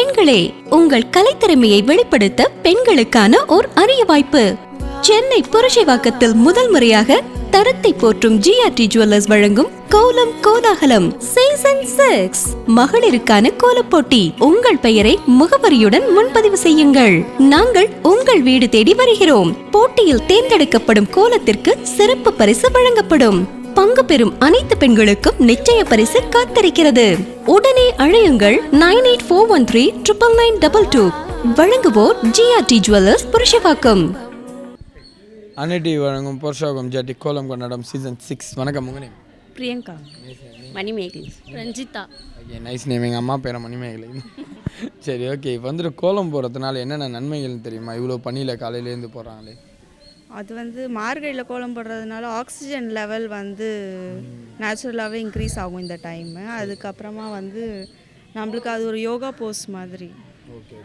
பெண்களே, உங்கள் கலைத்திறமையை வெளிப்படுத்த பெண்களுக்கான ஓர் அரிய வாய்ப்பு. சென்னை புரட்சிவாக்கத்தில் முதல் முறையாக தரத்தை போற்றும் ஜிஆர்டி ஜுவல்லர்ஸ் வழங்கும் கோலம் கோலாகலம் சீசன் 6 மகளிருக்கான கோலப் போட்டி. உங்கள் பெயரை முகவரியுடன் முன்பதிவு செய்யுங்கள். நாங்கள் உங்கள் வீடு தேடி வருகிறோம். போட்டியில் தேர்ந்தெடுக்கப்படும் கோலத்திற்கு சிறப்பு பரிசு வழங்கப்படும். பங்கு பெறும் அனைத்து பெண்களுக்கும் நிச்சய பரிசு காத்திருக்கிறது. உடனே அழையுங்கள் 9841399922. வழங்குவோர் ஜிஆர்டி ஜுவல்லர்ஸ் புரட்சிவாக்கம். அன்னிட்டி வழங்கும் புரட்சிவாக்கம் ஜிஆர்டி கோலம் கொண்டாடும் சீசன் 6. வணக்கம். உங்க name? Priyanka. Manimekalai. Ranjitha. Okay, nice name. எங்கள் அம்மா பேரை மணிமேகலை. சரி, ஓகே. இப்போ வந்துட்டு கோலம் போடுறதுனால என்னென்ன நன்மைகள்னு தெரியுமா? இவ்வளோ பனியில் காலையிலேருந்து போடுறாங்களே. அது மார்கழியில் கோலம் போடுறதுனால ஆக்சிஜன் லெவல் நேச்சுரலாகவே இன்க்ரீஸ் ஆகும் இந்த டைமு. அதுக்கப்புறமா நம்மளுக்கு அது ஒரு யோகா போஸ் மாதிரி. ஓகே.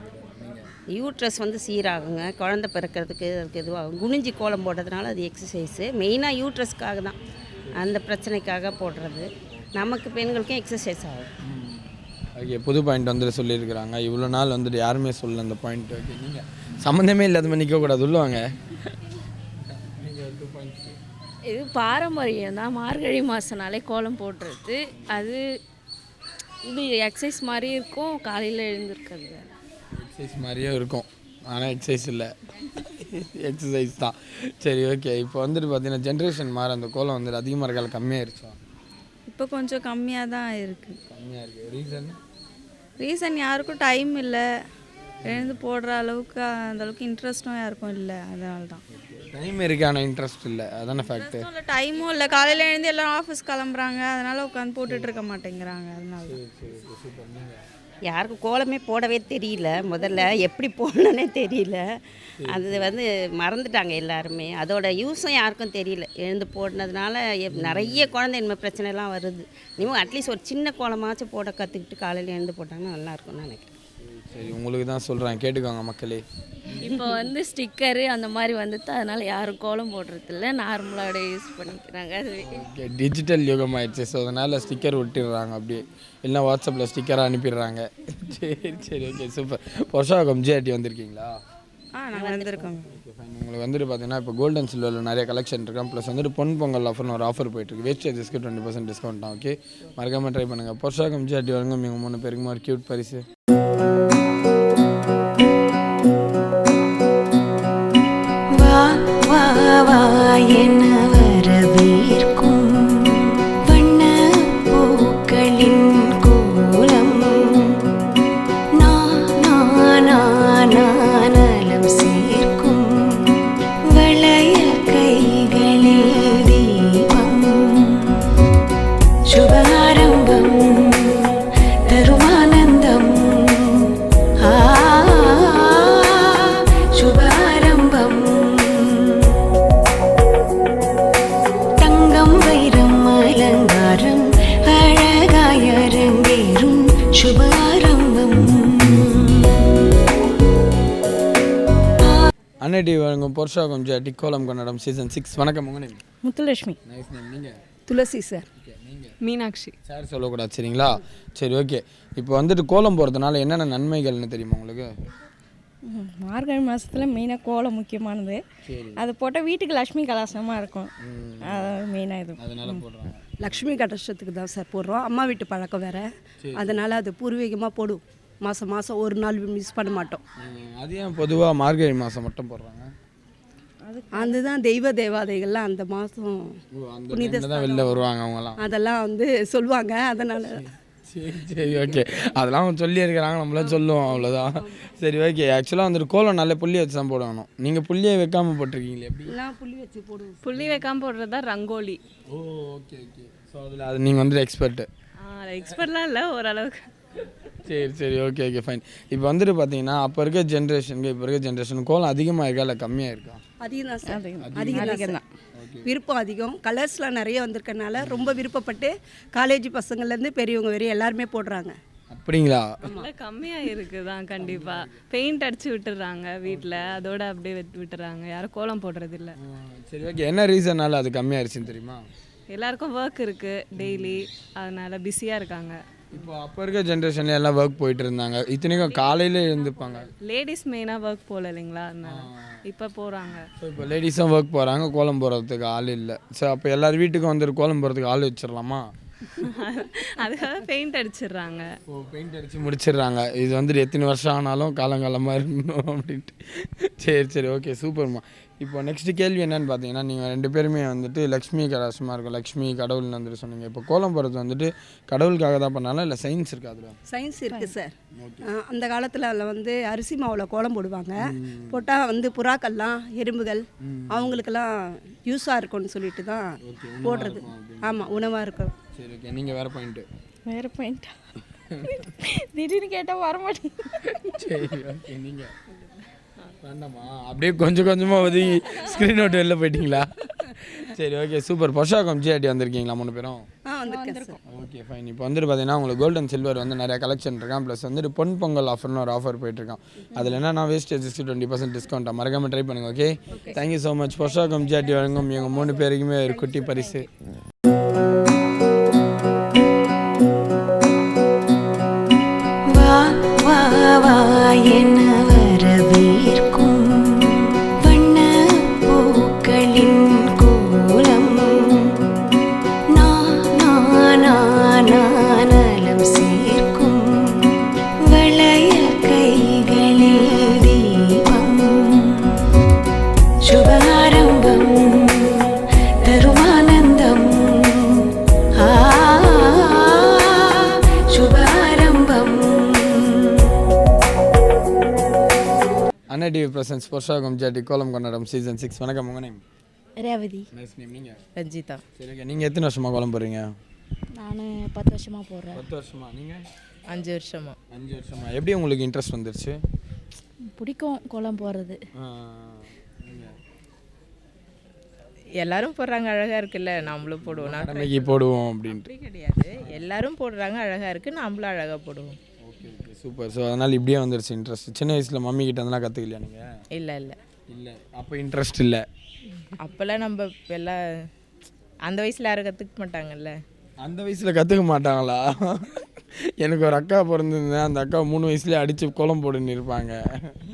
யூட்ரஸ் சீராகுங்க. குழந்தை பிறக்கிறதுக்கு அதுக்கு இதுவாகும். குனிஞ்சி கோலம் போடுறதுனால அது எக்ஸசைஸு. மெயினாக யூட்ரஸ்க்காக தான், அந்த பிரச்சனைக்காக போடுறது. நமக்கு பெண்களுக்கும் எக்ஸசைஸ் ஆகும். ஓகே, புது பாயிண்ட் வந்துட்டு சொல்லியிருக்கிறாங்க. இவ்வளோ நாள் வந்துட்டு யாருமே சொல்லல அந்த பாயிண்ட். ஓகே, நீங்கள் சம்மந்தமே இல்லாத மாதிரி நிற்கக்கூடாது, சொல்லுவாங்க. இது பாரம்பரியம் தான். மார்கழி மாதம்னாலே கோலம் போடுறது அது இது எக்ஸசைஸ் மாதிரி இருக்கும். காலையில் எழுந்திருக்கிறது எக்ஸசைஸ் மாதிரியே இருக்கும், ஆனால் எக்ஸசைஸ் இல்லை, எக்ஸசைஸ் தான். சரி, ஓகே. இப்போ வந்துட்டு பார்த்தீங்கன்னா ஜென்ரேஷன் மாற அந்த கோலம் வந்துட்டு அதிகமாக இருக்கால, கம்மியாகிருச்சா? இப்போ கொஞ்சம் கம்மியாக தான் இருக்குது. கம்மியாக இருக்குது. ரீசன் யாருக்கும் டைம் இல்லை, எழுந்து போடுற அளவுக்கு அந்த அளவுக்கு இன்ட்ரெஸ்ட்டும் யாருக்கும் இல்லை. அதனால தான் டைம் இருக்கு, ஆனால் இன்ட்ரெஸ்ட் இல்லை. அதான ஃபேக்ட். இல்லை, டைமும் இல்லை. காலையில் எழுந்து எல்லாம் ஆஃபீஸ் கிளம்புறாங்க, அதனால் உட்காந்து போட்டுட்டு இருக்க மாட்டேங்கிறாங்க. அதனால யாருக்கும் கோலமே போடவே தெரியல. முதல்ல எப்படி போடணுன்னே தெரியல. அது மறந்துட்டாங்க எல்லாருமே. அதோட யூஸும் யாருக்கும் தெரியல. எழுந்து போடுனதுனால நிறைய குழந்தை பிரச்சனைலாம் வருது. நீங்களும் அட்லீஸ்ட் ஒரு சின்ன கோலமாச்சும் போட கற்றுக்கிட்டு காலையில் எழுந்து போட்டாங்கன்னா நல்லாயிருக்கும்னு நினைக்கிறேன். சரி, உங்களுக்கு தான் சொல்கிறேன், கேட்டுக்கோங்க மக்களே. இப்போ ஸ்டிக்கரு அந்த மாதிரி அதனால் யாரும் கோலம் போடுறதில்ல, நார்மலாக யூஸ் பண்ணிக்கிறாங்க. அது ஓகே, டிஜிட்டல் யுகம் ஆயிடுச்சு. ஸோ அதனால் ஸ்டிக்கர் விட்டுடுறாங்க, அப்படியே இல்லைனா வாட்ஸ்அப்பில் ஸ்டிக்கராக அனுப்பிடுறாங்க. சரி சரி, ஓகே, சூப்பர். புரட்சிவாக்கம் ஜிஆர்டி வந்திருக்கீங்களா? நாங்கள் வந்திருக்கோம். Okay, fine. உங்களுக்கு பார்த்தீங்கன்னா இப்போ கோல்டன் சில்வரில் நிறைய கலெக்ஷன் இருக்கோம். ப்ளஸ் பொன் பொங்கல் ஆஃபர்னு ஒரு ஆஃபர் போயிட்டுருக்கு. வேஸ்டேஜஸ்க்கு 20% டிஸ்கவுண்ட் தான். ஓகே, மறக்காமல் ட்ரை பண்ணுங்கள். புரட்சிவாக்கம் ஜிஆர்டி வழங்கும் இவங்க 3 பேருக்குமா ஒரு க்யூட் பரிசு. என்ன வரவேற்கும் வண்ண பூக்களின் கோலம், நானம் சேர்க்கும் வளையல் கைகளில் தீபம், சுபாரம்பம் தருமானந்தம், சுபாரம்பம். அன்னிட்டி வழங்கும் புரட்சிவாக்கம் ஜிஆர்டி கோலம் கொண்டாடும் சீசன் 6. வணக்கம். உங்க நேம்? முத்துலட்சுமி. Nice name. நீங்கள்? துளசி சார். ஓகே, நீங்கள்? மீனாட்சி சார் சொல்லக்கூடாது, சரிங்களா? சரி, ஓகே. இப்போ வந்துட்டு கோலம் போகிறதுனால என்னென்ன நன்மைகள்னு தெரியுமா உங்களுக்கு? மார்கழி மாதத்தில் மெயினாக கோலம் முக்கியமானது. அது போட்டால் வீட்டுக்கு லக்ஷ்மி கலாசமாக இருக்கும். மெயினாக இது அதனால போடுறாங்க. லக்ஷ்மி கடாட்சத்துக்கு தான் சார் போடுறோம். அம்மா வீட்டு பழக்கம் வேறு, அதனால் அது பூர்வீகமாக போடும். மாதம் ஒரு நாள் மிஸ் பண்ண மாட்டோம். அது ஏன் பொதுவாக மார்கழி மாதம் மட்டும் போடுறாங்க? அதுதான் தெய்வ தேவாதைகள்லாம் அந்த மாதம் புனித தான் வெளில வருவாங்க அவங்கலாம், அதெல்லாம் சொல்லுவாங்க. அதனால் சரி சரி, ஓகே. அதெல்லாம் அவங்க சொல்லியிருக்கிறாங்க, நம்மளாம் சொல்லுவோம், அவ்வளோதான். சரி, ஓகே. ஆக்சுவலாக கோலம் நல்ல புள்ளி வச்சு தான் போடணும். நீங்கள் புள்ளியை வைக்காமல் போட்டிருக்கீங்களே, எப்படி? எல்லாம் புள்ளி வச்சு போடுவோம். புள்ளி வைக்காமல் போடுறது தான் ரங்கோலி. ஓ, ஓகே ஓகே. ஸோ அதில் அது நீங்கள் எக்ஸ்பர்ட்டு? எக்ஸ்பர்ட்லாம் இல்லை, ஓரளவுக்கு. சரி சரி, ஓகே ஓகே, ஃபைன். இப்போ பார்த்தீங்கன்னா அப்போ இருக்க ஜென்ரேஷனுக்கு இப்போ இருக்க ஜென்ரேஷன் கோலம் அதிகமாக இருக்கா இல்லை கம்மியாக இருக்கா? அதிகம் தான் சார், அதிகம் தான். விருப்பம் அதிகம். கலர்ஸ்லாம் நிறைய வந்திருக்கனால ரொம்ப விருப்பப்பட்டு காலேஜ் பசங்கள்லேருந்து பெரியவங்க வரையும் எல்லாருமே போடுறாங்க. அப்படிங்களா? கம்மியாக இருக்குது தான் கண்டிப்பாக. பெயிண்ட் அடித்து விட்டுறாங்க வீட்டில், அதோட அப்படியே விட்டுறாங்க, யாரும் கோலம் போடுறது இல்லை. சரி, ஓகே. என்ன ரீசனால் அது கம்மியாகிடுச்சுன்னு தெரியுமா? எல்லாருக்கும் ஒர்க் இருக்குது டெய்லி, அதனால் பிஸியாக இருக்காங்க. இப்போ அப்போ இருக்க ஜென்ரேஷன்ல எல்லாம் ஒர்க் போயிட்டு இருந்தாங்க, இத்தனைக்கும் காலையில் எழுந்துப்பாங்க. லேடிஸ் மெயினாக ஒர்க் போகல இல்லைங்களா, அதனால இப்போ போகிறாங்க. ஸோ இப்போ லேடிஸும் ஒர்க் போகிறாங்க, கோலம் போடுறதுக்கு ஆள் இல்லை. ஸோ அப்போ எல்லார் வீட்டுக்கும் வந்துட்டு கோலம் போடுறதுக்கு ஆள் வச்சிடலாமா? அதுக்காக பெயிண்ட் அடிச்சிடுறாங்க. ஓ, பெயிண்ட் அடித்து முடிச்சிடுறாங்க. இது வந்துட்டு எத்தனை வருஷம் ஆனாலும் காலங்காலமாக இருக்கணும் அப்படின்ட்டு. சரி சரி, ஓகே, சூப்பர்மா. இப்போ நெக்ஸ்ட் கேள்வி என்னன்னு பார்த்தீங்கன்னா, நீங்கள் 2 பேருமே வந்துட்டு லக்ஷ்மி கலாசமாக இருக்கும், லக்ஷ்மி கடவுள்னு வந்துட்டு சொன்னீங்க. இப்போ கோலம் போடுறது வந்துட்டு கடவுளுக்காக தான் பண்ணாலும் இல்லை சயின்ஸ் இருக்கா அதில்? சயின்ஸ் இருக்குது சார். அந்த காலத்தில் அதில் வந்து அரிசி மாவில் கோலம் போடுவாங்க. போட்டால் வந்து புறாக்கள்லாம் எறும்புகள் அவங்களுக்கெல்லாம் யூஸாக இருக்கும்னு சொல்லிட்டு தான் போடுறது. ஆமாம், உணவாக இருக்கும். சரி, ஓகே. நீங்கள் வேறு பாயிண்ட்டு? வேறு பாயிண்டா? திடீர்னு கேட்டால் வரமாட்டேன். சரி, ஓகே. நீங்கள் வேண்டாமா? அப்படியே கொஞ்சம் கொஞ்சமாக ஒதுங்கி ஸ்க்ரீன் அவுட் வெளில போயிட்டீங்களா? சரி, ஓகே, சூப்பர். பொஷாகம் ஜிஆர்டி வந்திருக்கீங்களா 3 பேரும்? வந்திருக்கேன் சார். Okay, fine. இப்போ வந்துட்டு பார்த்தீங்கன்னா உங்களுக்கு கோல்டன் சில்வர் வந்து நிறைய கலெக்ஷன் இருக்கான். ப்ளஸ் வந்துட்டு பொன் பொங்கல் ஆஃபர்னு ஒரு ஆஃபர் போயிட்டுருக்கான். அதில் என்னன்னா வேஸ்டேஜஸ்க்கு 20% டிஸ்கவுண்ட்டாக மறக்காமல் ட்ரை பண்ணுங்கள். Okay, thank you so much. Poshakam GRT வழங்கும் எங்கள் 3 பேருக்குமே ஒரு குட்டி பரிசு. Anna TV presents Poshakam GRT கோலம் கொண்டாடும் சீசன் 6. வணக்கம், உங்கள் நேம்? ரேவதி. Nice name. நீங்கள்? ரஞ்சிதா. சரி, ஓகே. நீங்கள் எத்தனை வருஷமாக கோலம் போடுறீங்க? நான் 10 வருஷமாக போடுறேன். 10 வருஷமா? நீங்கள்? 5 வருஷமாக. 5 வருஷமா. எப்படி உங்களுக்கு இன்ட்ரெஸ்ட் வந்துருச்சு? பிடிக்கும் கோலம் போடுறது. எல்லாரும் போடுறாங்க, அழகாக இருக்குல்ல, நம்மளும் போடுவோம். கடமைக்கு போடுவோம் அப்படின்ட்டு கிடையாது, எல்லாரும் போடுறாங்க, அழகாக இருக்குது, நம்மளும் அழகாக போடுவோம். Okay, okay, super. ஸோ அதனால் இப்படியே வந்துருச்சு இன்ட்ரெஸ்ட். சின்ன வயசில் மம்மி கிட்ட அதெல்லாம் கற்றுக்கலையா நீங்கள்? இல்லை இல்லை இல்லை, அப்போ இன்ட்ரெஸ்ட் இல்லை. அப்போல்லாம் நம்ம எல்லாம் அந்த வயசில் யாரும் கற்றுக்க மாட்டாங்கல்ல. அந்த வயசில் கற்றுக்க மாட்டாங்களா? எனக்கு ஒரு அக்கா பிறந்திருந்தேன், அந்த அக்கா 3 வயசுலேயே அடித்து கோலம் போட்டுன்னு இருப்பாங்க.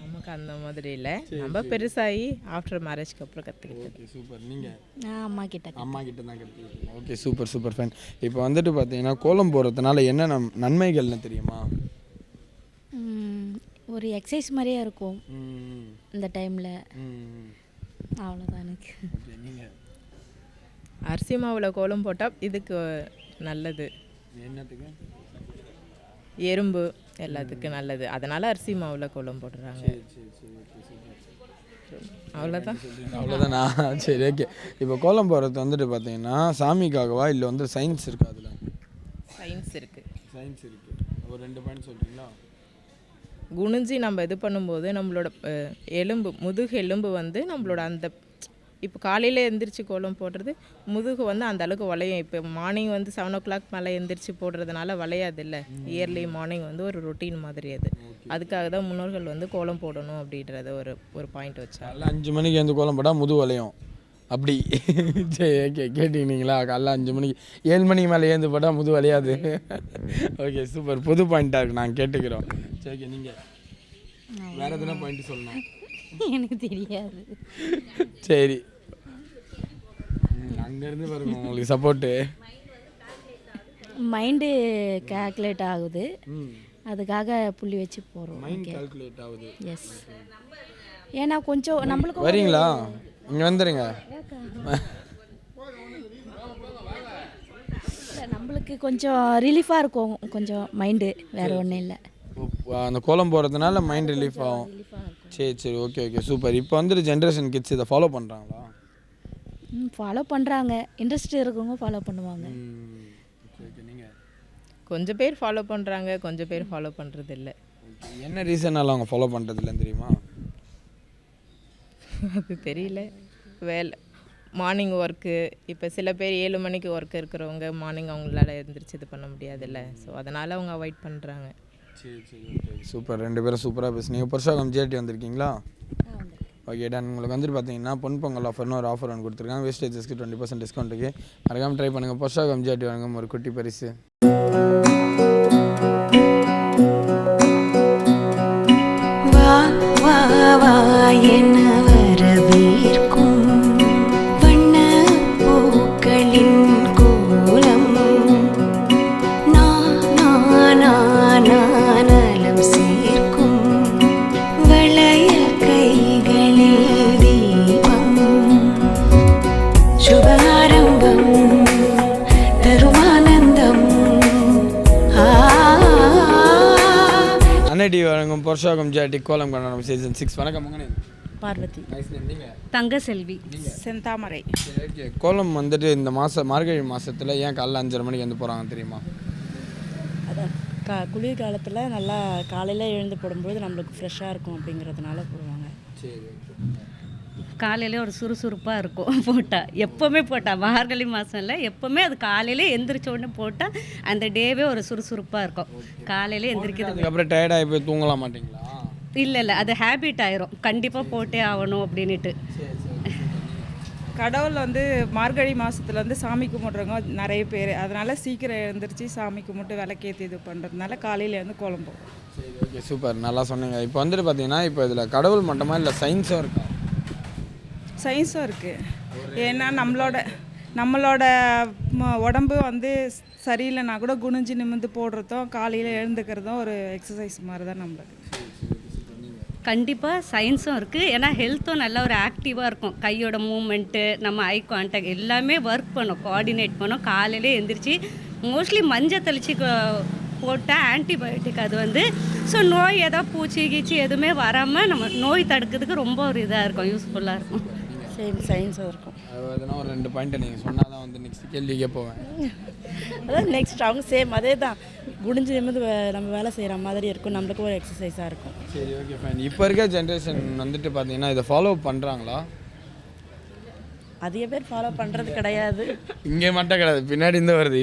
நமக்கு அந்த மாதிரி இல்லை, நம்ம பெருசாகி ஆஃப்டர் மேரேஜ்க்கு அப்புறம் கற்றுக்கிட்டது. Okay, super. நீங்கள்? நான் அம்மா கிட்ட தான் கற்றுக்கிட்டீங்க. Okay, super super fine. இப்போ வந்துட்டு பார்த்தீங்கன்னா கோலம் போடுறதுனால என்ன நன்மைகள்னு தெரியுமா? ஒரு எக்ஸசைஸ் மாதிரியே இருக்கும் இந்த டைமில். அவ்வளோதான் எனக்கு. நீங்கள்? அரிசி மாவில் கோலம் போட்டால் இதுக்கு நல்லது. என்னத்துக்கு? எறும்பு எல்லாத்துக்கும் நல்லது, அதனால் அரிசி மாவில் கோலம் போடுறாங்க. அவ்வளோதான். அவ்வளோதானா? சரி, ஓகே. இப்போ கோலம் போடுறது வந்துட்டு பார்த்தீங்கன்னா சாமிக்காகவா இல்லை வந்து சயின்ஸ் இருக்கா அதில்? சயின்ஸ் இருக்குது. சயின்ஸ் இருக்குது. ஒரு 2 பாயிண்ட் சொல்கிறீங்களா? குனிஞ்சி நம்ம இது பண்ணும்போது நம்மளோட எலும்பு, முதுகு எலும்பு வந்து நம்மளோட அந்த இப்போ காலையில் எழுந்திரிச்சு கோலம் போடுறது முதுகு வந்து அந்த அளவுக்கு வளையும். இப்போ மார்னிங் வந்து 7 o'clock மேலே எழுந்திரிச்சு போடுறதுனால வளையாது இல்லை. இயர்லி மார்னிங் வந்து ஒரு ரொட்டீன் மாதிரி அது. அதுக்காக தான் முன்னோர்கள் வந்து கோலம் போடணும் அப்படின்றத ஒரு பாயிண்ட் வச்சா. காலைல 5 மணிக்கு எழுந்து கோலம் போட்டால் முதுகு வளையும் அப்படி. சரி, ஓகே, கேட்டிங்களா? காலைல 5 மணிக்கு 7 மணிக்கு மேலே எழுந்து போட்டால் முதுகு வளையாது. Okay, super. புது பாயிண்ட்டாக இருக்குது, நாங்கள் கேட்டுக்கிறோம். சரி, ஓகே. நீங்கள் வேறு எதுனா பாயிண்ட் சொல்லணும்? எனக்கு தெரியாது. சரி, அங்கேருந்து பாருங்க உங்களுக்கு சப்போர்ட்டு. மைண்டு கால்குலேட் ஆகுது, அதுக்காக புள்ளி வச்சு போகிறோம். மைண்ட் கால்குலேட் ஆகுது. எஸ், ஏன்னா கொஞ்சம் நம்மளுக்கு வரீங்களா? இங்கே வந்துடுங்க. நம்மளுக்கு கொஞ்சம் ரிலீஃபாக இருக்கும், கொஞ்சம் மைண்டு, வேறு ஒன்றும் இல்லை. அந்த கோலம் போடுறதுனால மைண்ட் ரிலீஃப் ஆகும். சரி சரி, ஓகே ஓகே, சூப்பர். இப்போ வந்துட்டு ஜென்ரேஷன் கிட்ஸ் இதை ஃபாலோ பண்ணுறாங்களா? ஃபாலோ பண்ணுறாங்க, இன்ட்ரெஸ்ட் இருக்கவங்க ஃபாலோ பண்ணுவாங்க. நீங்கள்? கொஞ்சம் பேர் ஃபாலோ பண்ணுறாங்க, கொஞ்சம் பேர் ஃபாலோ பண்ணுறது இல்லை. என்ன ரீசனால் அவங்க ஃபாலோ பண்ணுறதில்லன்னு தெரியுமா? அது தெரியல. வேலை, மார்னிங் ஒர்க்கு, இப்போ சில பேர் 7 மணிக்கு ஒர்க் இருக்கிறவங்க மார்னிங் அவங்களால எழுந்திரிச்சு இது பண்ண முடியாதுல்ல, ஸோ அதனால் அவங்க அவாய்ட் பண்ணுறாங்க. சரி சரி, ஓகே, சூப்பர். 2 பேரும் சூப்பராக பேசுனீங்க. பொருஷாகம் ஜிஆர்டி வந்திருக்கீங்களா? Okay done. உங்களுக்கு வந்துட்டு பார்த்தீங்கன்னா பொன் பொங்கல் ஆஃபர்னு ஒரு ஆஃபர் ஒன்று கொடுத்துருக்காங்க. வேஸ்டேஜஸ்க்கு 20% டிஸ்கவுண்ட்டுக்கு மறக்காமல் ட்ரை பண்ணுங்கள். பொருஷாகம் ஜிஆர்டி வழங்கும் ஒரு குட்டி பரிசு. என வரவேற்கும் வண்ண பூக்களின் கோலம் நலம் சேர்க்கும் வளையல் கைகளில் தீபம் சுபாரம்பம் தருமானந்தம் அன்னை டிவி வழங்கும் புருஷோகம் ஜிஆர்டி கோலம் கொண்டாடும் சீசன் 6. வணக்கம் உங்க name? Parvati Nice name. நீங்க தங்கசெல்வி. செந்தாமரை. சரி, ஓகே. கோலம் வந்துட்டு இந்த மார்கழி மாதத்தில் ஏன் காலைல 5:30 மணிக்கு வந்து போகிறாங்க தெரியுமா? அதான் குளிர் காலத்தில் நல்லா காலையில் எழுந்து போடும்போது நம்மளுக்கு ஃப்ரெஷ்ஷாக இருக்கும் அப்படிங்கிறதுனால போடுவாங்க. சரி, காலையிலே ஒரு சுறுசுறுப்பாக இருக்கும் போட்டால், எப்போவுமே போட்டால் மார்கழி மாதம் இல்லை, எப்போவுமே அது காலையிலே எந்திரிச்ச உடனே போட்டால் அந்த டேவே ஒரு சுறுசுறுப்பாக இருக்கும். காலையிலே எந்திரிக்கிறது அதுக்கப்புறம் டயர்டாகி போய் தூங்கலாம் மாட்டிங்களா? இல்லை அது ஹேபிட் ஆயிரும், கண்டிப்பாக போட்டே ஆகணும் அப்படின்ட்டு. கடவுள் வந்து மார்கழி மாதத்தில் வந்து சாமி கும்பிட்றவங்க நிறைய பேர், அதனால் சீக்கிரம் எழுந்திரிச்சு சாமி கும்பிட்டு விளக்கேற்றி இது பண்ணுறதுனால காலையில் வந்து கோலம் போடும். சரி, ஓகே, சூப்பர், நல்லா சொன்னீங்க. இப்போ வந்துட்டு பார்த்தீங்கன்னா இப்போ இதில் கடவுள் மட்டுமா இல்லை சயின்ஸும் இருக்கா? சயின்ஸும் இருக்குது. ஏன்னா நம்மளோட உடம்பு வந்து சரியில்லைனா கூட குனிஞ்சு நிமிர்ந்து போடுறதும் காலையில் எழுந்துக்கிறதும் ஒரு எக்ஸசைஸ் மாதிரி தான் நம்மளுக்கு. கண்டிப்பாக சயின்ஸும் இருக்குது. ஏன்னா ஹெல்த்தும் நல்லா ஒரு ஆக்டிவாக இருக்கும். கையோட மூமெண்ட்டு, நம்ம ஐ கான்டாக்ட் எல்லாமே ஒர்க் பண்ணும், கோஆர்டினேட் பண்ணும். காலையிலே எந்திரிச்சு மோஸ்ட்லி மஞ்சள் தெளித்து போட்டால் ஆன்டிபயோட்டிக் அது வந்து. ஸோ நோய் ஏதாவது பூச்சி கீச்சி எதுவுமே வராமல் நம்ம நோய் தடுக்கிறதுக்கு ரொம்ப ஒரு இதாக இருக்கும், யூஸ்ஃபுல்லாக இருக்கும். சேம் சயின்ஸும் இருக்கும். அதனா ஒரு 2 பாயிண்ட் நீங்கள் சொன்னால் தான் வந்து நெக்ஸ்ட் கேள்விக்கே போவேன். அதான் நெக்ஸ்ட் அவங்க சேம் அதே தான், குடிஞ்சு நிமிந்து நம்ம வேலை செய்கிற மாதிரி இருக்கும், நம்மளுக்கு ஒரு எக்ஸசைஸாக இருக்கும். சரி, ஓகே, ஃபைன். இப்போ இருக்க ஜென்ரேஷன் வந்துட்டு பார்த்தீங்கன்னா இதை ஃபாலோ பண்ணுறாங்களா? அதிக பேர் ஃபாலோ பண்ணுறது கிடையாது. இங்கே மட்டும் கிடையாது, பின்னாடி இருந்து வருது.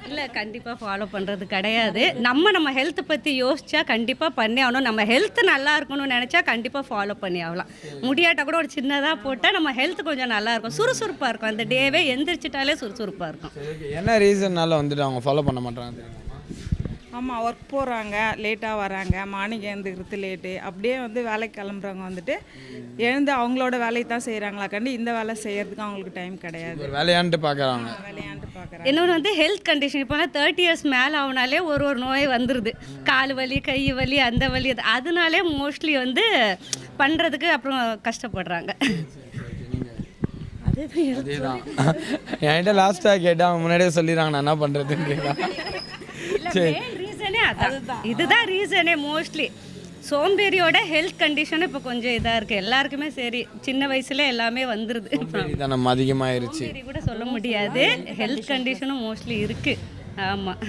இல்லை கண்டிப்பாக ஃபாலோ பண்ணுறது கிடையாது. நம்ம ஹெல்த்தை பற்றி யோசிச்சா கண்டிப்பாக பண்ணி ஆகணும். நம்ம ஹெல்த்து நல்லா இருக்கணும்னு நினச்சா கண்டிப்பாக ஃபாலோ பண்ணி ஆகலாம். முடியாட்டா கூட ஒரு சின்னதாக போட்டால் நம்ம ஹெல்த் கொஞ்சம் நல்லா இருக்கும், சுறுசுறுப்பாக இருக்கும். அந்த டேவே எந்திரிச்சிட்டாலே சுறுசுறுப்பாக இருக்கும். என்ன ரீசன்னால வந்துட்டு அவங்க ஃபாலோ பண்ண மாட்டாங்க தெரியுமா? ஆமாம், ஒர்க் போகிறாங்க, லேட்டாக வராங்க, மார்னிங் எழுந்துக்கிறது லேட்டு, அப்படியே வந்து வேலைக்கு கிளம்புறவங்க வந்துட்டு எழுந்து அவங்களோட வேலையை தான் செய்கிறாங்களா கண்டு இந்த வேலை செய்கிறதுக்கு அவங்களுக்கு டைம் கிடையாது. விளையாண்டு பார்க்குறாங்க. இன்னொன்று வந்து ஹெல்த் கண்டிஷன், இப்போலாம் 30 இயர்ஸ் மேலே ஆகுனாலே ஒரு நோய் வந்துடுது. கால் வலி, கை வலி, அந்த வலி, அதனாலே மோஸ்ட்லி வந்து பண்ணுறதுக்கு அப்புறம் கஷ்டப்படுறாங்க. அதேதான் என்கிட்ட லாஸ்ட்டாக கேட்டால் அவங்க முன்னாடியே சொல்லிடுறாங்க நான் என்ன பண்ணுறதுன்றீங்களா? சரி, இதுதான் ரீசனே. மோஸ்ட்லி சோம்பேறியோட ஹெல்த் கண்டிஷன் இப்போ கொஞ்சம் இதாக இருக்குது எல்லாருக்குமே. சரி, சின்ன வயசுல எல்லாமே வந்துடுது. நம்ம அதிகமாகிருச்சு கூட சொல்ல முடியாது, ஹெல்த் கண்டிஷனும் மோஸ்ட்லி இருக்குது. ஆமாம்,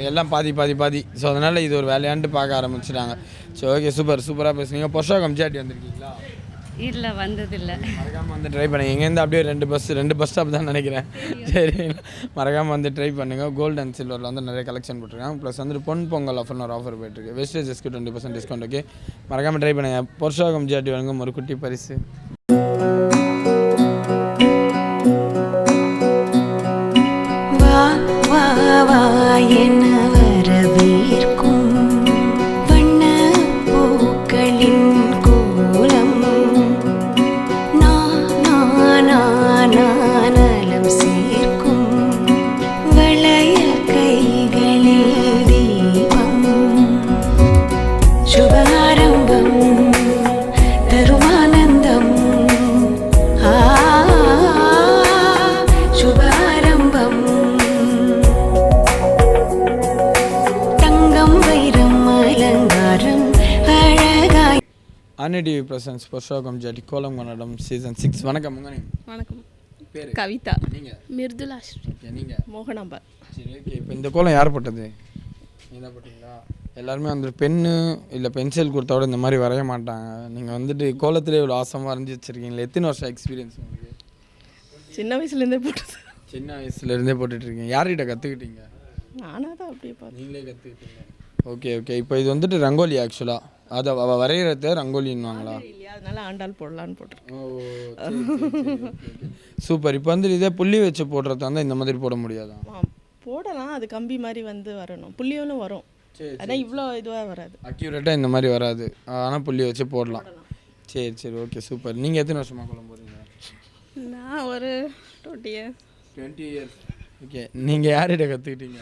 எல்லாம் பாதி. ஸோ அதனால் இது ஒரு வேலையாண்டு பார்க்க ஆரம்பிச்சிட்டாங்க. சரி, ஓகே, சூப்பராக பேசுனீங்க. புருஷோகம் ஜிஆர்டி வந்திருக்கீங்களா? இல்லை, வந்ததில்லை. மறக்காமல் வந்து ட்ரை பண்ணுங்கள். எங்கேருந்து அப்படியே 2 பஸ் ஸ்டாப் தான் நினைக்கிறேன். சரி, மறக்காமல் வந்து ட்ரை பண்ணுங்கள். கோல்டு அண்ட் சில்வரில் வந்து நிறைய கலெக்ஷன் போட்டிருக்காங்க. ப்ளஸ் வந்து பொங்கல் ஆஃபர்னு ஒரு ஆஃபர் போயிட்டுருக்கு. வெஸ்டேஜஸ்க்கு 20% டிஸ்கவுண்ட். ஓகே, மறக்காமல் ட்ரை பண்ணுங்கள். புருஷோகம் ஜிஆர்டி வழங்கும் ஒரு குட்டி பரிசு. என வரவேற்கும் வண்ண பூக்களின் கோலம் நலம் சேர்க்கும் வளையல் கைகளில் தீபம் சுபாரம்பம் தருமானந்தம் சுபாரம்பம் அன்னை டிவி பிரசன்ஸ் புருஷோகம் ஜிஆர்டி கோலம் கொண்டாடும் சீசன் 6. வணக்கம் உங்க name? வணக்கம். பேர் கவிதா. நீங்கள்? மிருதுலா. ஓகே, நீங்கள்? மோகனாம்பா. சரி, ஓகே. இப்போ இந்த கோலம் யார் போட்டது? நீங்கள் போட்டிங்களா? எல்லாருமே வந்து பென்னு இல்லை பென்சில் கொடுத்தோட இந்த மாதிரி வரைய மாட்டாங்க. நீங்கள் வந்துட்டு கோலத்திலே இவ்வளோ ஆசமாக வரைஞ்சி வச்சுருக்கீங்களா? எத்தனை வருஷம் எக்ஸ்பீரியன்ஸ் உங்களுக்கு? சின்ன வயசுலேருந்தே போட்டது. சின்ன வயசுலேருந்தே போட்டுட்ருக்கீங்க. யார்கிட்ட கற்றுக்கிட்டீங்க? நானாக தான் அப்படியே பார்த்தேன். நீங்களே கற்றுக்கிட்டீங்க. ஓகே, இப்போ இது வந்துட்டு ரங்கோலி. ஆக்சுவலாக அதை வரைகிறத ரங்கோலின்னுவாங்களா? இல்லையா, அதனால ஆண்டாள் போடலான்னு போட்டிருக்கேன். ஓ, சூப்பர். இப்போ வந்து இதே புள்ளி வச்சு போடுறது வந்து இந்த மாதிரி போட முடியாதா? போடலாம், அது கம்பி மாதிரி வந்து வரணும், புள்ளியும் வரும். அதான் இவ்வளோ இதுவாக வராது, அக்யூரேட்டாக இந்த மாதிரி வராது. ஆனால் புள்ளி வச்சு போடலாம். சரி சரி ஓகே சூப்பர். நீங்கள் எத்தனை வருஷமாக கோலம் போடுறீங்க? நான் ஒரு 20 years 20 years. ஓகே, நீங்கள் யார்கிட்ட கற்றுக்கிட்டீங்க?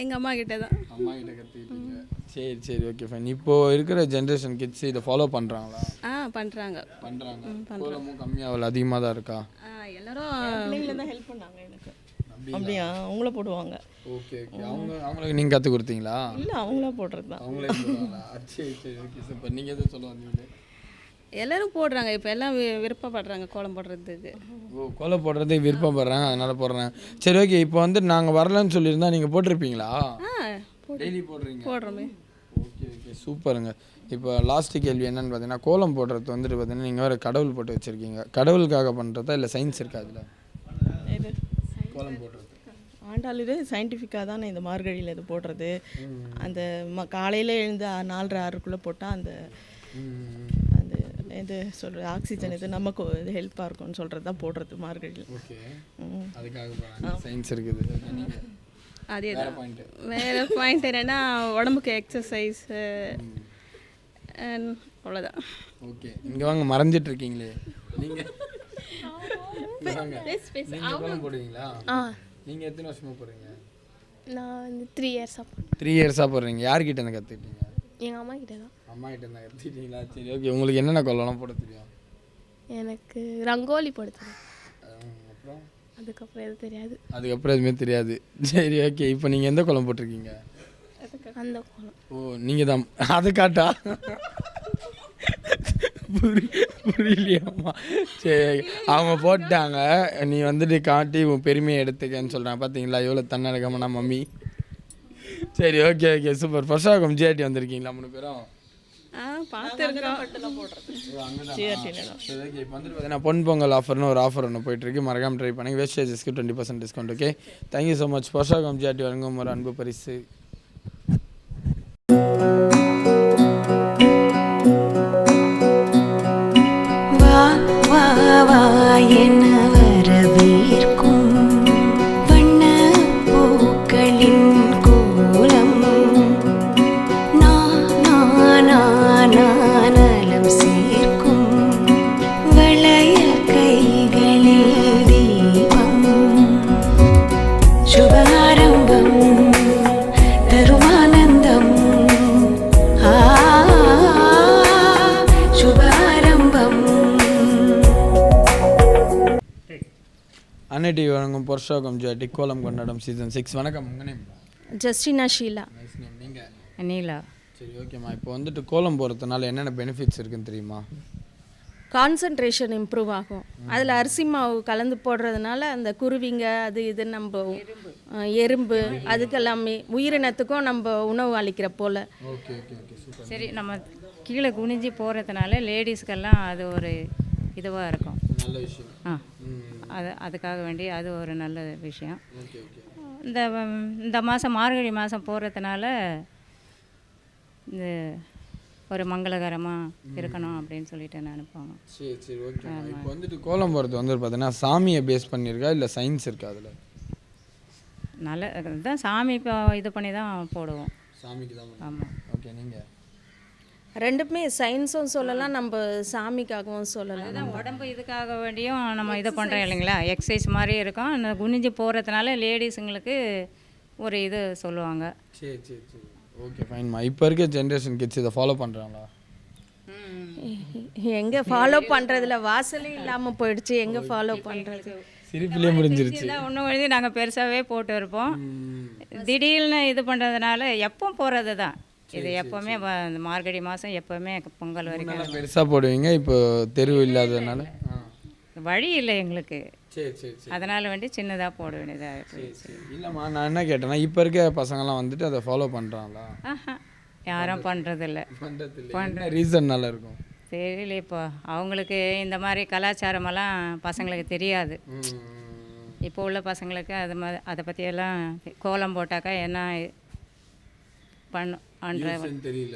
எங்கள் அம்மா கிட்ட தான். அம்மா கிட்ட கற்றுக்கிட்டீங்க. சரி சரி ஓகே ஃபைன். இப்போது இருக்கிற ஜென்ரேஷன் கிட்ஸ் இதை ஃபாலோ பண்ணுறாங்களா? பண்ணுறாங்க. கோலமும் கம்மியாகல, அதிகமாக தான் இருக்கா? எல்லாரும் பிள்ளைங்கள தான் ஹெல்ப் பண்ணாங்க எனக்கு. அப்படியா? அவங்கள போடுவாங்க. Okay okay. அவங்களுக்கு நீங்கள் கற்றுக் கொடுத்தீங்களா? இல்லை, அவங்களா போடுறது தான். அவங்களே போடுவாங்களா? சரி சரி ஓகே சூப்பர். நீங்கள் எதுவும் சொல்ல வந்தீங்க? எல்லாரும் போடுறாங்க. இப்போ எல்லாம் விருப்பப்படுறாங்க கோலம் போடுறதுக்கு. ஓ, கோலம் போடுறதுக்கு விருப்பப்படுறாங்க, அதனால் போடுறாங்க. சரி ஓகே. இப்போ வந்து நாங்கள் வரலன்னு சொல்லியிருந்தா நீங்கள் போட்டிருப்பீங்களா? டெய்லி போடுறீங்க? போடுறோமே. ஓகே ஓகே சூப்பருங்க. இப்போ லாஸ்ட்டு கேள்வி என்னென்னு பார்த்தீங்கன்னா, கோலம் போடுறது வந்துட்டு பார்த்தீங்கன்னா நீங்கள் வேறு கடவுள் போட்டு வச்சுருக்கீங்க. கடவுளுக்காக பண்ணுறதா இல்லை சயின்ஸ் இருக்கா அதில்? இது கோலம் போடுறது ஆண்டாளுது சயின்டிஃபிக்காக தானே இந்த மார்கழியில் இது போடுறது. அந்த காலையில் எழுந்து 4:30 6க்குள்ளே போட்டால் அந்த அந்த இது சொல்கிறது ஆக்சிஜன் இது நமக்கு இது ஹெல்ப்பாக இருக்கும்னு சொல்கிறது தான் போடுறது மார்கழியில். ஓகே, அதுக்காக சயின்ஸ் இருக்குது. அதே தான். வேறு பாயிண்ட் என்னென்னா உடம்புக்கு எக்ஸசைஸ் அவ்வளோதான். ஓகே, இங்கே வாங்க, மறைஞ்சிட்டு இருக்கீங்களே நீங்கள். கோலம் போடுவீங்களா? நீங்கள் எத்தனை வருஷமாக போடுறீங்க? நான் வந்து 3 இயர்ஸாக 3 இயர்ஸாக போடுறீங்க. யார்கிட்ட இருந்து கற்றுக்கிட்டீங்க? எங்கள் அம்மா கிட்ட தான். அம்மா கிட்ட இருந்தால் கற்றுக்கிட்டீங்களா? சரி ஓகே. உங்களுக்கு என்னென்ன கோலம்லாம் போட தெரியும்? எனக்கு ரங்கோலி போட தெரியும். அப்புறம் அதுக்கப்புறம் எதுவும் தெரியாது. அதுக்கப்புறம் எதுவுமே தெரியாது. சரி ஓகே. இப்போ நீங்கள் எந்த கோலம் போட்டிருக்கீங்க? அந்த கோலம். ஓ, நீங்கள் தான். அது காட்டா? புரியலையாம்மா? சரி, அவங்க போட்டாங்க, நீ வந்துட்டு காட்டி உன் பெருமையை எடுத்துக்கன்னு சொல்கிறாங்க. பார்த்தீங்களா எவ்வளோ தன்னடக்கமான மம்மி. சரி ஓகே ஓகே சூப்பர். ஃபர்ஸ்டாக ஜிஆர்டி வந்திருக்கீங்களா 3 பேரும்? பார்த்துருக்கோம். சரி ஓகே. இப்போ வந்துட்டு பார்த்தீங்கன்னா பொன் பொங்கல் ஆஃபர்னு ஒரு ஆஃபர் ஒன்று போயிட்டுருக்கு. மறக்காமல் ட்ரை பண்ணி வேஸ்டேஜஸ்க்கு 20% discount. Okay, thank you so much. ஃபர்ஸ்டாக ஜிஆர்டி வழங்கும் ஒரு அன்பு பரிசு. என வரவேற்கும் வண்ண பூக்களின் கோலம் நலம் சேர்க்கும் வளையல் கைகளில் தீபம் சுபாரம்பம் தருமானந்தம் சுபாரம்பம். அன்னை டிவி வழங்கும் பொர்ஷோகம் ஜிஆர்டி கோலம் கொண்டாடும் சீசன் 6. வணக்கம், உங்கள் name? Justina Sheela. Nice name. நீங்கள்? நீலா. சரி ஓகேம்மா. இப்போ வந்துட்டு கோலம் போடுறதுனால என்னென்ன பெனிஃபிட்ஸ் இருக்குன்னு தெரியுமா? கான்சன்ட்ரேஷன் இம்ப்ரூவ் ஆகும். அதில் அரிசி மாவு கலந்து போடுறதுனால அந்த குருவிங்க அது இது நம்ம எறும்பு அதுக்கெல்லாமே உயிரினத்துக்கும் நம்ம உணவு அளிக்கிற போல். Okay okay okay super. சரி, நம்ம கீழே குனிஞ்சு போகிறதுனால லேடிஸ்க்கெல்லாம் அது ஒரு இதுவாக இருக்கும். நல்ல விஷயம். அதுக்காக வேண்டி அது ஒரு நல்ல விஷயம். Okay okay. இந்த மாதம் மார்கழி மாதம் போகிறதுனால இந்த ஒரு மங்களகரமாக இருக்கணும் அப்படின்னு சொல்லிட்டு நினைப்பாங்க. சரி சரி ஓகே. இப்போ வந்துட்டு கோலம் போடுறது வந்து பார்த்தீங்கன்னா சாமியை பேஸ் பண்ணியிருக்கா இல்லை சயின்ஸ் இருக்கா அதில்? நல்ல இதுதான் சாமி இப்போ இது பண்ணி தான் போடுவோம். சாமிக்கு தான். ஆமாம். ஓகே. நீங்கள்? ரெண்டுமே சயின்ஸும் சொல்லலாம், நம்ம சாமிக்காகவும் சொல்லலாம். அதுதான் உடம்பு இதுக்காக வேண்டியும் நம்ம இதை பண்ணுறோம் இல்லைங்களா, எக்ஸசைஸ் மாதிரி இருக்கும். அந்த குனிஞ்சு போகிறதுனால லேடிஸுங்களுக்கு ஒரு இது சொல்லுவாங்க. சரி சரி சரி ஓகே ஃபைன்மா. இப்போ இருக்க ஜென்ரேஷன் கிட்ஸ் இதை ஃபாலோ பண்ணுறாங்களா? எங்கே ஃபாலோ பண்ணுறதுல வாசலே இல்லாமல் போயிடுச்சு. எங்கே ஃபாலோ பண்ணுறது? சிரிப்பிலே முடிஞ்சிருச்சு. ஒன்று வழி நாங்கள் பெருசாகவே போட்டு இருப்போம். திடீர்னு இது பண்ணுறதுனால எப்போ போகிறது தான் இது. எப்போவுமே மார்கழி மாதம் எப்போவுமே பொங்கல் வரைக்கும் பெருசாக போடுவீங்க. இப்போ தெருவு இல்லாததுனால வழி இல்லை எங்களுக்கு. சரி சரி சரி. அதனால் வேண்டி சின்னதாக போட வேண்டியதாக. சரி சரி. இல்லைம்மா, நான் என்ன கேட்டேன்னா இப்போ இருக்க பசங்கள்லாம் வந்துட்டு அதை ஃபாலோ பண்ணுறாங்களா? யாரும் பண்ணுறதில்ல. பண்ணுற ரீசன் நல்லா இருக்கும் தெரியல. இப்போ அவங்களுக்கு இந்த மாதிரி கலாச்சாரமெல்லாம் பசங்களுக்கு தெரியாது. இப்போ உள்ள பசங்களுக்கு அது மாதிரி அதை பற்றியெல்லாம் கோலம் போட்டாக்கா என்ன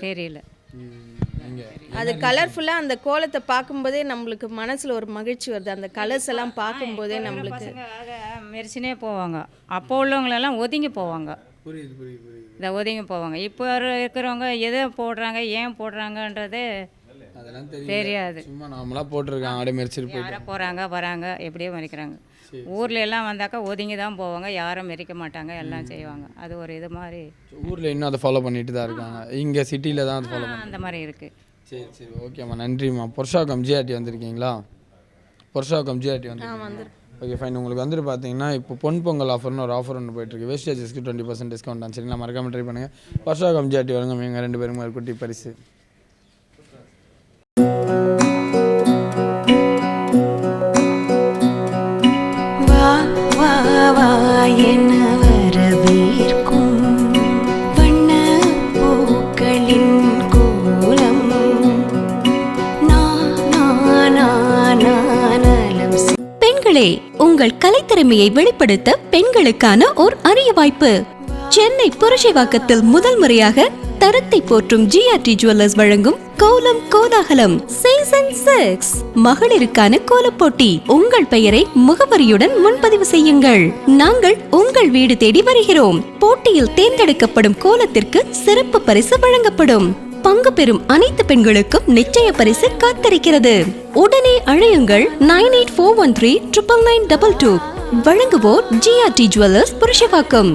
தெரியல. அது கலர்ஃபுல்லாக அந்த கோலத்தை பார்க்கும்போதே நம்மளுக்கு மனசில் ஒரு மகிழ்ச்சி வருது. அந்த கலர்ஸ் எல்லாம் பார்க்கும்போதே நம்மளுக்கு மெரிச்சினே போவாங்க. அப்போ உள்ளவங்களெல்லாம் ஒதுங்கி போவாங்க. புரியுது புரியுது புரியுது. இதை ஒதுங்கி போவாங்க. இப்போ இருக்கிறவங்க எதை போடுறாங்க ஏன் போடுறாங்கன்றது அதெல்லாம் தெரியாது. சும்மா நார்மலாக போட்டிருக்காங்க ஆடை மெரிச்சிட்டு போயிட்டு யாரை போகிறாங்க வராங்க எப்படியோ மறிக்கிறாங்க. ஊரில் எல்லாம் வந்தாக்கா ஒதுங்கி தான் போவாங்க, யாரும் மெரிக்க மாட்டாங்க, எல்லாம் செய்வாங்க. அது ஒரு இது மாதிரி ஊரில் இன்னும் அதை ஃபாலோ பண்ணிட்டு தான் இருக்காங்க. இங்கே சிட்டியில் தான் அதை ஃபாலோ பண்ணுறாங்க. அந்த மாதிரி இருக்குது. சரி சரி ஓகேம்மா, நன்றிம்மா. புருஷாக்கம் ஜிஆர்டி வந்திருக்கீங்களா? புருஷாக்கம் ஜிஆர்டி வந்து ஓகே ஃபைன். உங்களுக்கு வந்துட்டு பார்த்தீங்கன்னா இப்போ பொன் பொங்கல் ஆஃபர்னு ஒரு ஆஃபர் ஒன்று போயிட்டுருக்கு. வேஸ்டேஜஸ்க்கு 20% டிஸ்கவுண்ட் தான். சரிங்களா, மறக்காமல் ட்ரை பண்ணுங்கள். புருஷாக்கம் ஜிஆர்டி வருங்க, எங்கள் 2 பேருக்கும் ஒரு குட்டி பரிசு. வா வா வா என வரவேற்கும் வண்ண பூக்களின் கோலம் நலம். பெண்களே, உங்கள் கலைத்திறமையை வெளிப்படுத்த பெண்களுக்கான ஓர் அரிய வாய்ப்பு. சென்னை புரசைவாக்கத்தில் முதல் முறையாக தரத்தை போற்றும் ஜிஆர்டி ஜுவல்லர்ஸ் வழங்கும் கோலம் கோலாகலம் சீசன் 6 மகளிருக்கான கோலப் போட்டி. உங்கள் பெயரை முகவரியுடன் முன்பதிவு செய்யுங்கள். நாங்கள் உங்கள் வீடு தேடி வருகிறோம். போட்டியில் தேர்ந்தெடுக்கப்படும் கோலத்திற்கு சிறப்பு பரிசு வழங்கப்படும். பங்கு பெறும் அனைத்து பெண்களுக்கும் நிச்சய பரிசு காத்திருக்கிறது. உடனே அழையுங்கள் 9841399922. வழங்குவோர் ஜிஆர்டி ஜுவல்லர்ஸ் புரசைவாக்கம்.